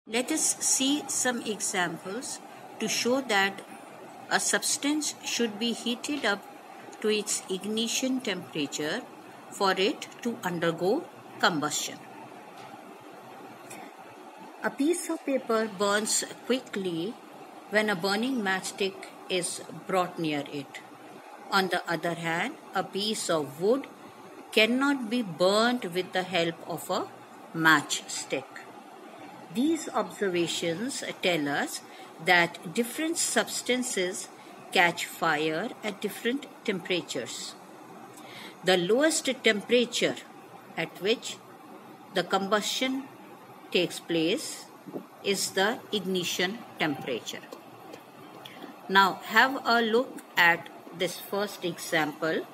Let us see some examples to show that a substance should be heated up to its ignition temperature for it to undergo combustion. A piece of paper burns quickly when a burning matchstick is brought near it. On the other hand, a piece of wood cannot be burnt with the help of a matchstick. These observations tell us that different substances catch fire at different temperatures. The lowest temperature at which the combustion takes place is the ignition temperature. Now have a look at this first example.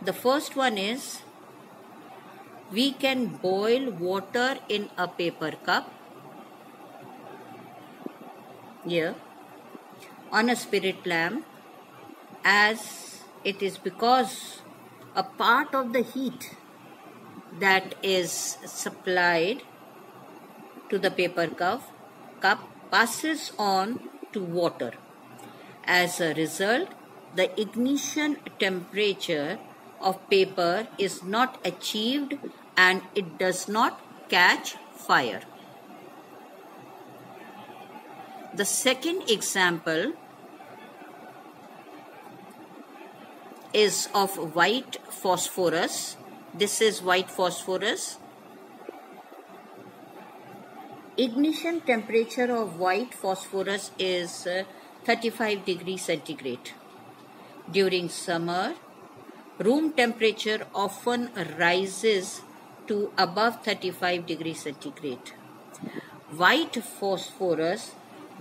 The first one is, we can boil water in a paper cup here on a spirit lamp, as it is because a part of the heat that is supplied to the paper cup passes on to water. As a result, the ignition temperature of paper is not achieved and it does not catch fire. The second example is of white phosphorus. This is white phosphorus. Ignition temperature of white phosphorus is 35 degrees centigrade. During summer, room temperature often rises to above 35 degrees centigrade. White phosphorus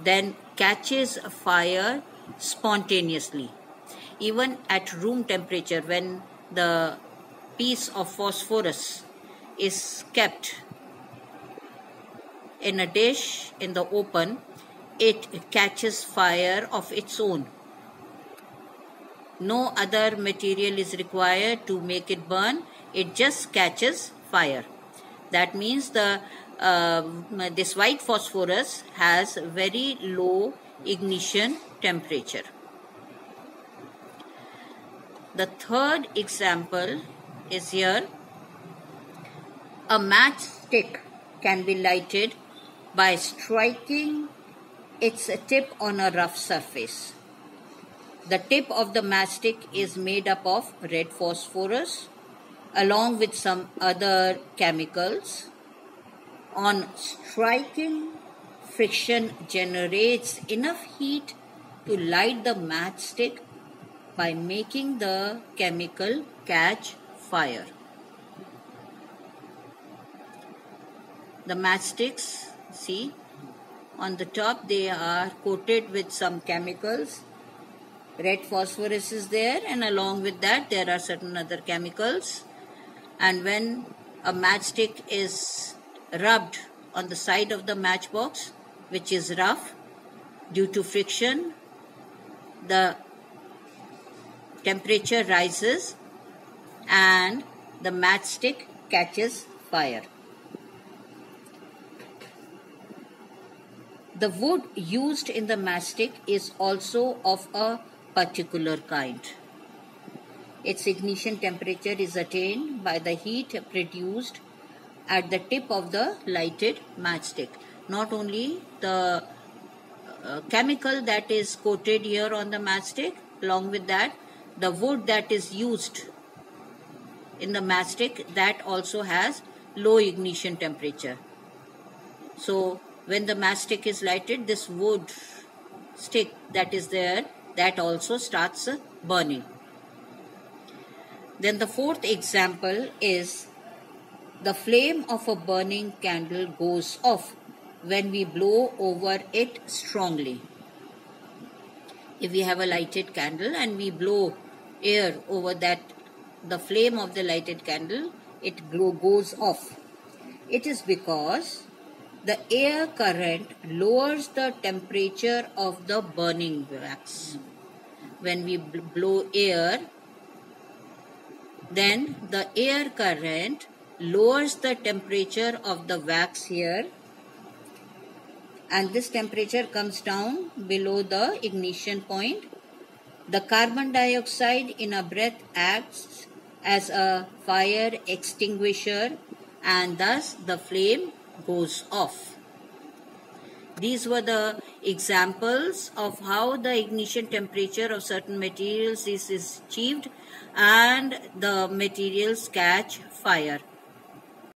then catches fire spontaneously. Even at room temperature, when the piece of phosphorus is kept in a dish in the open, it catches fire of its own. No other material is required to make it burn. It just catches fire. That means this white phosphorus has very low ignition temperature. The third example is here. A matchstick can be lighted by striking its tip on a rough surface. The tip of the matchstick is made up of red phosphorus along with some other chemicals. On striking, friction generates enough heat to light the matchstick by making the chemical catch fire. The matchsticks, see, on the top they are coated with some chemicals. Red phosphorus is there, and along with that there are certain other chemicals. And when a matchstick is rubbed on the side of the matchbox, which is rough, due to friction, the temperature rises and the matchstick catches fire. The wood used in the matchstick is also of a particular kind. Its ignition temperature is attained by the heat produced at the tip of the lighted matchstick. Not only the chemical that is coated here on the matchstick, along with that, the wood that is used in the matchstick, that also has low ignition temperature. So when the matchstick is lighted, this wood stick that is there, that also starts burning. Then the fourth example is, the flame of a burning candle goes off when we blow over it strongly. If we have a lighted candle and we blow air over that, the flame of the lighted candle, it goes off. It is because the air current lowers the temperature of the burning wax. When we blow air, then the air current lowers the temperature of the wax here, and this temperature comes down below the ignition point. The carbon dioxide in a breath acts as a fire extinguisher, and thus the flame goes off. These were the examples of how the ignition temperature of certain materials is achieved and the materials catch fire.